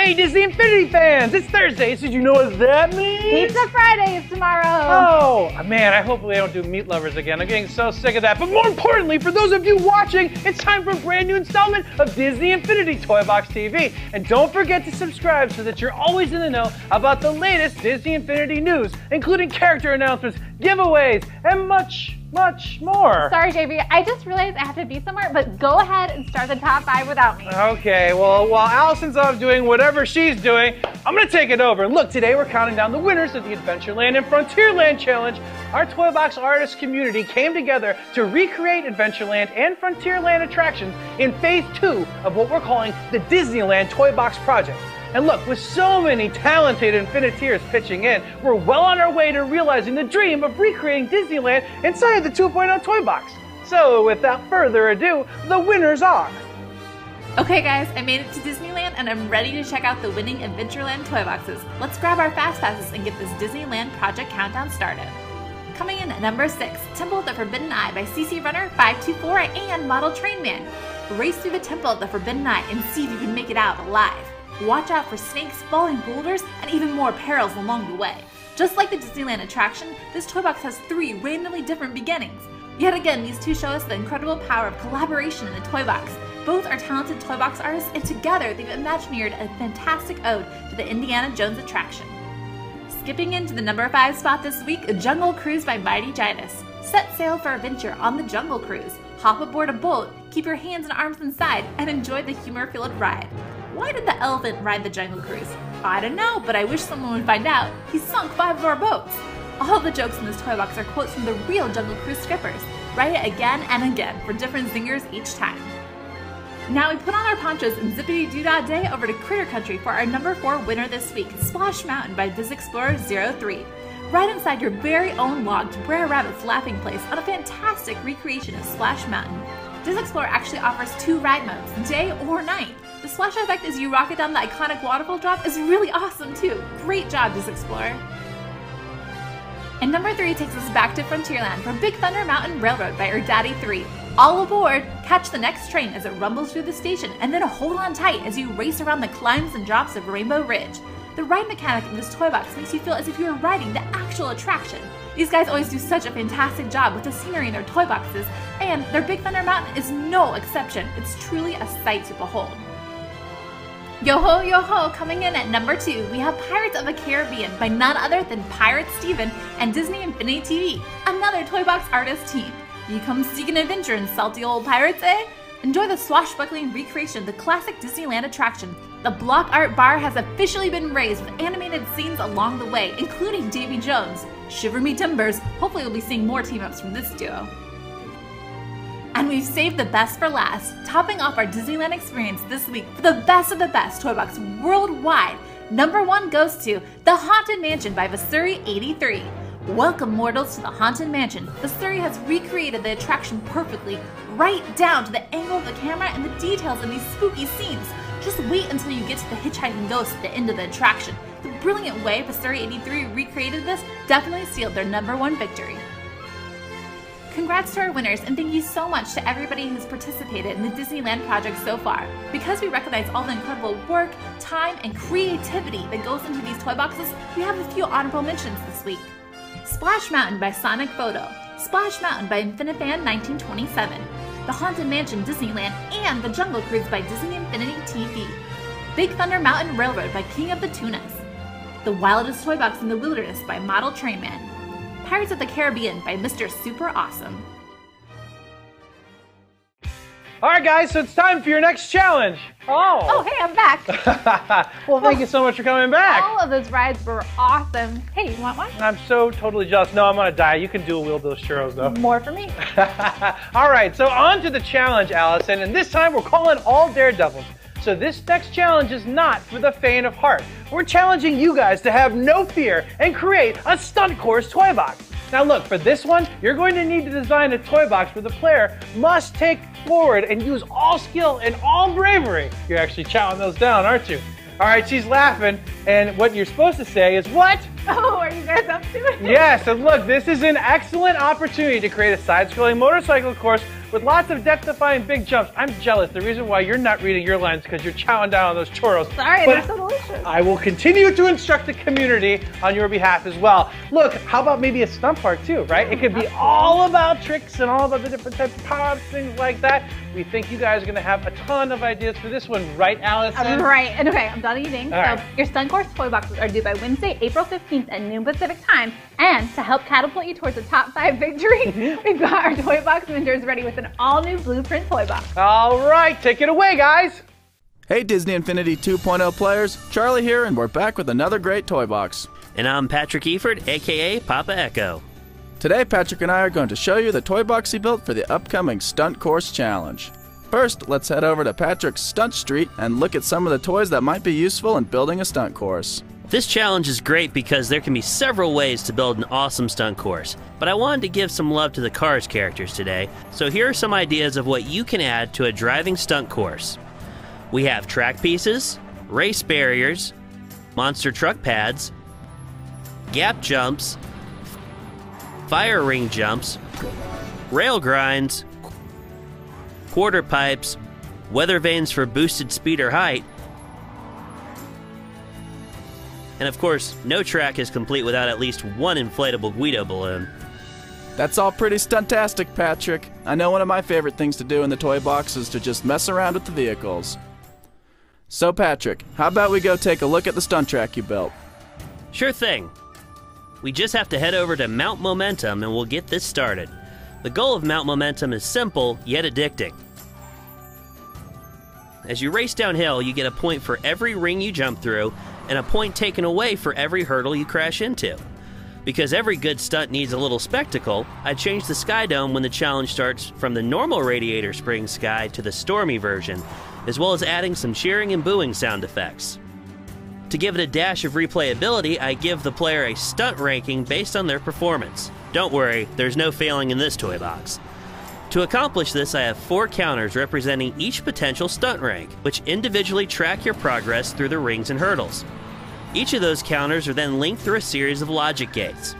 Hey Disney Infinity fans, it's Thursday, so you know what that means? Pizza Friday is tomorrow. Oh, man, I hope we don't do meat lovers again. I'm getting so sick of that. But more importantly, for those of you watching, it's time for a brand new installment of Disney Infinity Toy Box TV. And don't forget to subscribe so that you're always in the know about the latest Disney Infinity news, including character announcements, giveaways, and much more. Sorry, JB, I just realized I have to be somewhere, but go ahead and start the top 5 without me. Okay, well, while Allison's off doing whatever she's doing, I'm gonna take it over. And look, today we're counting down the winners of the Adventureland and Frontierland Challenge. Our Toy Box artist community came together to recreate Adventureland and Frontierland attractions in Phase 2 of what we're calling the Disneyland Toy Box Project. And look, with so many talented Infiniteers pitching in, we're well on our way to realizing the dream of recreating Disneyland inside the 2.0 Toy Box. So without further ado, the winners are... Okay guys, I made it to Disneyland and I'm ready to check out the winning Adventureland toy boxes. Let's grab our fast passes and get this Disneyland project countdown started. Coming in at number 6, Temple of the Forbidden Eye by CC Runner 524 and Model Train Man. Race through the Temple of the Forbidden Eye and see if you can make it out alive. Watch out for snakes, falling boulders, and even more perils along the way. Just like the Disneyland attraction, this toy box has 3 randomly different beginnings. Yet again, these two show us the incredible power of collaboration in the toy box. Both are talented toy box artists, and together they've imagineered a fantastic ode to the Indiana Jones attraction. Skipping into the number 5 spot this week, Jungle Cruise by Mighty Ginas. Set sail for adventure on the Jungle Cruise. Hop aboard a boat, keep your hands and arms inside, and enjoy the humor-filled ride. Why did the elephant ride the Jungle Cruise? I don't know, but I wish someone would find out. He sunk 5 of our boats. All the jokes in this toy box are quotes from the real Jungle Cruise skippers. Write it again and again for different zingers each time. Now we put on our ponchos and zippity-doo-dah day over to Critter Country for our number 4 winner this week, Splash Mountain by Diz Explorer 03. Ride inside your very own log to Brer Rabbit's laughing place on a fantastic recreation of Splash Mountain. Diz Explorer actually offers 2 ride modes, day or night. The splash effect as you rocket down the iconic waterfall drop is really awesome too. Great job, Diz Explorer. And number 3 takes us back to Frontierland for Big Thunder Mountain Railroad by Daddy 3. All aboard, catch the next train as it rumbles through the station, and then hold on tight as you race around the climbs and drops of Rainbow Ridge. The ride mechanic in this toy box makes you feel as if you are riding the actual attraction. These guys always do such a fantastic job with the scenery in their toy boxes, and their Big Thunder Mountain is no exception. It's truly a sight to behold. Yo-ho, yo-ho, coming in at number 2, we have Pirates of the Caribbean by none other than Pirate Steven and Disney Infinity TV, another toy box artist team. You come seek an adventure in salty old pirates, eh? Enjoy the swashbuckling recreation of the classic Disneyland attraction. The block art bar has officially been raised with animated scenes along the way, including Davy Jones. Shiver me timbers, hopefully we'll be seeing more team-ups from this duo. And we've saved the best for last, topping off our Disneyland experience this week for the best of the best toy box worldwide. Number 1 goes to The Haunted Mansion by Vasuri 83. Welcome mortals to the Haunted Mansion. Vasuri has recreated the attraction perfectly, right down to the angle of the camera and the details in these spooky scenes. Just wait until you get to the hitchhiking ghost at the end of the attraction. The brilliant way Vasuri 83 recreated this definitely sealed their number 1 victory. Congrats to our winners, and thank you so much to everybody who's participated in the Disneyland project so far. Because we recognize all the incredible work, time, and creativity that goes into these toy boxes, we have a few honorable mentions this week. Splash Mountain by Sonic Photo, Splash Mountain by Infinifan 1927, The Haunted Mansion Disneyland, and The Jungle Cruise by Disney Infinity TV. Big Thunder Mountain Railroad by King of the Tunas, The Wildest Toy Box in the Wilderness by Model Train Man, Pirates of the Caribbean by Mr. Super Awesome. Alright guys, so it's time for your next challenge. Oh, hey, I'm back. Well, thank you so much for coming back. All of those rides were awesome. Hey, you want one? I'm so totally jealous. No, I'm on a diet. You can dual wield those churros though. More for me. Alright, so on to the challenge, Allison, and this time we're calling all daredevils. So this next challenge is not for the faint of heart. We're challenging you guys to have no fear and create a stunt course toy box. Now look, for this one, you're going to need to design a toy box where the player must take forward and use all skill and all bravery. You're actually chowing those down, aren't you? All right, she's laughing, and what you're supposed to say is what? Oh, are you guys up to it? Yes, and look, this is an excellent opportunity to create a side-scrolling motorcycle course with lots of death-defying big jumps. I'm jealous. The reason why you're not reading your lines is because you're chowing down on those churros. Sorry, but they're so delicious. I will continue to instruct the community on your behalf as well. Look, how about maybe a stunt park too, right? It could be all about tricks and all about the different types of power-ups, things like that. We think you guys are going to have a ton of ideas for this one, right, Allison? Right, and okay, I'm done eating. All right. Your Stunt Course toy boxes are due by Wednesday, April 15th at noon Pacific time. And to help catapult you towards a top 5 victory, we've got our toy box vendors ready with an all-new blueprint toy box. All right, take it away, guys. Hey Disney Infinity 2.0 players, Charlie here, and we're back with another great toy box. And I'm Patrick Eford, aka Papa Echo. Today Patrick and I are going to show you the toy box he built for the upcoming Stunt Course Challenge. First, let's head over to Patrick's Stunt Street and look at some of the toys that might be useful in building a stunt course. This challenge is great because there can be several ways to build an awesome stunt course, but I wanted to give some love to the Cars characters today, so here are some ideas of what you can add to a driving stunt course. We have track pieces, race barriers, monster truck pads, gap jumps, fire ring jumps, rail grinds, quarter pipes, weather vanes for boosted speed or height, and of course, no track is complete without at least one inflatable Guido balloon. That's all pretty stuntastic, Patrick. I know one of my favorite things to do in the toy box is to just mess around with the vehicles. So Patrick, how about we go take a look at the stunt track you built? Sure thing. We just have to head over to Mount Momentum and we'll get this started. The goal of Mount Momentum is simple, yet addicting. As you race downhill, you get a point for every ring you jump through, and a point taken away for every hurdle you crash into. Because every good stunt needs a little spectacle, I changed the Sky Dome when the challenge starts from the normal Radiator Springs sky to the stormy version, as well as adding some cheering and booing sound effects. To give it a dash of replayability, I give the player a stunt ranking based on their performance. Don't worry, there's no failing in this toy box. To accomplish this, I have 4 counters representing each potential stunt rank, which individually track your progress through the rings and hurdles. Each of those counters are then linked through a series of logic gates.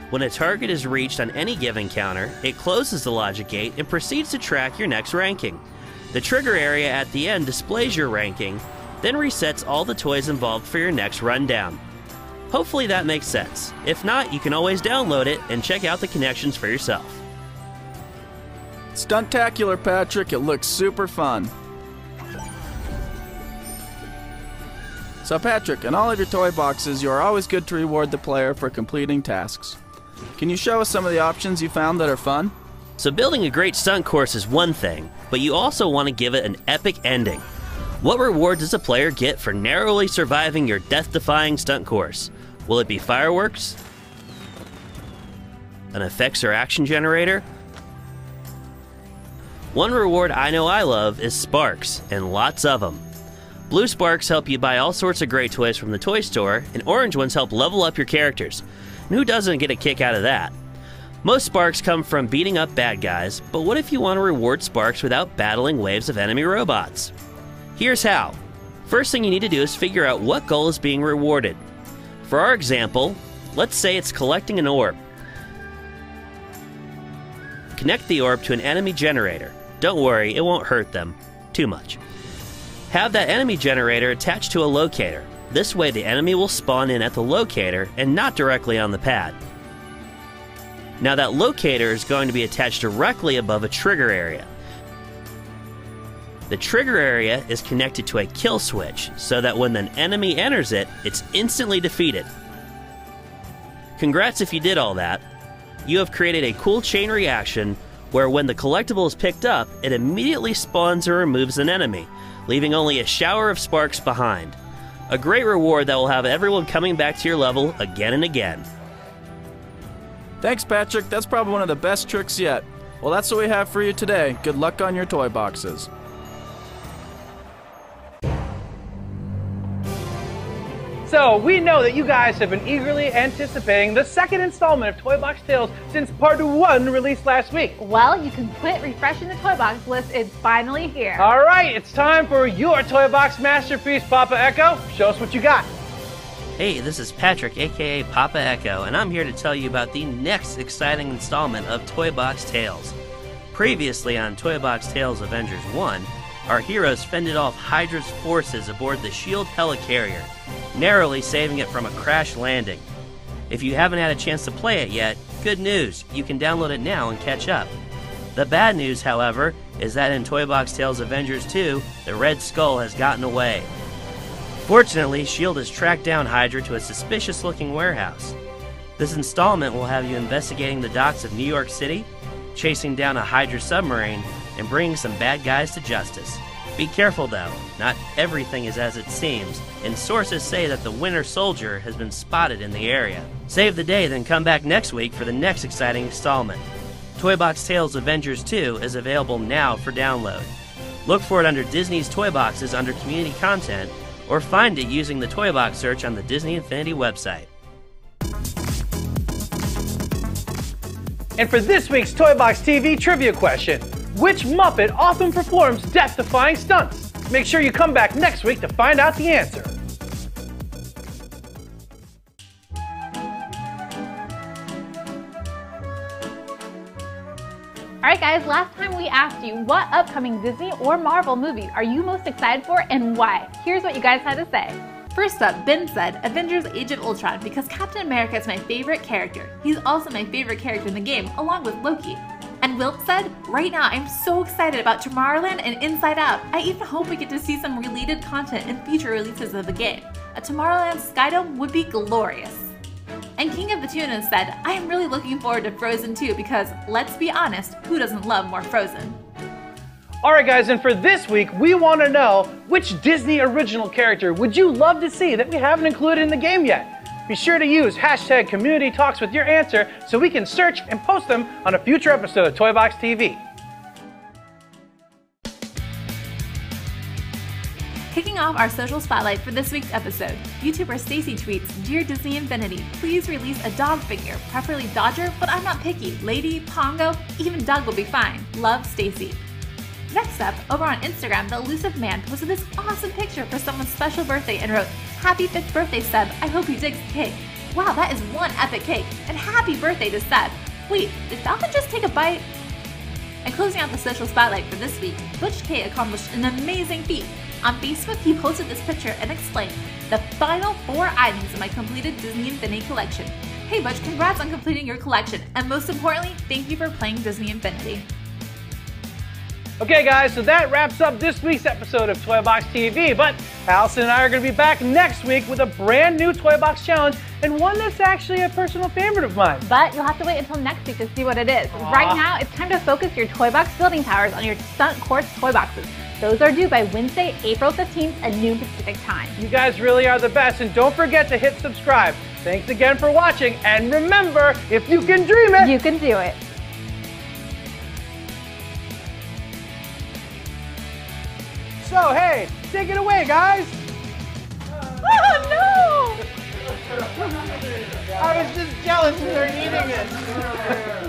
When a target is reached on any given counter, it closes the logic gate and proceeds to track your next ranking. The trigger area at the end displays your ranking, then resets all the toys involved for your next rundown. Hopefully that makes sense. If not, you can always download it and check out the connections for yourself. Stuntacular, Patrick. It looks super fun. So Patrick, in all of your toy boxes, you are always good to reward the player for completing tasks. Can you show us some of the options you found that are fun? So building a great stunt course is one thing, but you also want to give it an epic ending. What reward does a player get for narrowly surviving your death-defying stunt course? Will it be fireworks? An effects or action generator? One reward I know I love is sparks, and lots of them. Blue sparks help you buy all sorts of great toys from the toy store, and orange ones help level up your characters. And who doesn't get a kick out of that? Most sparks come from beating up bad guys, but what if you want to reward sparks without battling waves of enemy robots? Here's how. First thing you need to do is figure out what goal is being rewarded. For our example, let's say it's collecting an orb. Connect the orb to an enemy generator. Don't worry, it won't hurt them too much. Have that enemy generator attached to a locator. This way the enemy will spawn in at the locator and not directly on the pad. Now that locator is going to be attached directly above a trigger area. The trigger area is connected to a kill switch so that when an enemy enters it, it's instantly defeated. Congrats if you did all that. You have created a cool chain reaction where when the collectible is picked up, it immediately spawns or removes an enemy, leaving only a shower of sparks behind. A great reward that will have everyone coming back to your level again and again. Thanks, Patrick. That's probably one of the best tricks yet. Well, that's what we have for you today. Good luck on your toy boxes. So we know that you guys have been eagerly anticipating the second installment of Toy Box Tales since part 1 released last week. Well, you can quit refreshing the toy box list. It's finally here. All right, it's time for your Toy Box masterpiece, Papa Echo. Show us what you got. Hey, this is Patrick, aka Papa Echo, and I'm here to tell you about the next exciting installment of Toy Box Tales. Previously on Toy Box Tales Avengers 1, our heroes fended off Hydra's forces aboard the SHIELD helicarrier, narrowly saving it from a crash landing. If you haven't had a chance to play it yet, good news, you can download it now and catch up. The bad news, however, is that in Toy Box Tales Avengers 2, the Red Skull has gotten away. Fortunately, SHIELD has tracked down Hydra to a suspicious-looking warehouse. This installment will have you investigating the docks of New York City, chasing down a Hydra submarine, and bringing some bad guys to justice. Be careful though, not everything is as it seems, and sources say that the Winter Soldier has been spotted in the area. Save the day, then come back next week for the next exciting installment. Toy Box Tales Avengers 2 is available now for download. Look for it under Disney's Toy Boxes under Community Content, or find it using the Toy Box search on the Disney Infinity website. And for this week's Toy Box TV trivia question, which Muppet often performs death-defying stunts? Make sure you come back next week to find out the answer. Alright guys, last time we asked you what upcoming Disney or Marvel movie are you most excited for and why? Here's what you guys had to say. First up, Ben said Avengers Age of Ultron because Captain America is my favorite character. He's also my favorite character in the game, along with Loki. And Wilt said, right now I'm so excited about Tomorrowland and Inside Out. I even hope we get to see some related content in future releases of the game. A Tomorrowland Skydome would be glorious. And King of the Tunas said, I am really looking forward to Frozen 2 because, let's be honest, who doesn't love more Frozen? Alright guys, and for this week, we want to know which Disney original character would you love to see that we haven't included in the game yet? Be sure to use hashtag CommunityTalks with your answer so we can search and post them on a future episode of Toy Box TV. Kicking off our social spotlight for this week's episode, YouTuber Stacy tweets, Dear Disney Infinity, please release a dog figure, preferably Dodger, but I'm not picky. Lady, Pongo, even Doug will be fine. Love, Stacy. Next up, over on Instagram, the Elusive Man posted this awesome picture for someone's special birthday and wrote, Happy 5th birthday, Seb. I hope he digs the cake. Wow, that is one epic cake. And happy birthday to Seb. Wait, did Falcon just take a bite? And closing out the social spotlight for this week, Butch K accomplished an amazing feat. On Facebook, he posted this picture and explained, the final 4 items in my completed Disney Infinity collection. Hey Butch, congrats on completing your collection. And most importantly, thank you for playing Disney Infinity. Okay guys, so that wraps up this week's episode of Toy Box TV, but Allison and I are going to be back next week with a brand new Toy Box challenge, and one that's actually a personal favorite of mine. But you'll have to wait until next week to see what it is. Right now, it's time to focus your Toy Box building towers on your Stunt Course Toy Boxes. Those are due by Wednesday, April 15th at noon Pacific time. You guys really are the best, and don't forget to hit subscribe. Thanks again for watching, and remember, if you can dream it, you can do it. So, hey, take it away, guys. Oh, no! I was just jealous that they're eating it.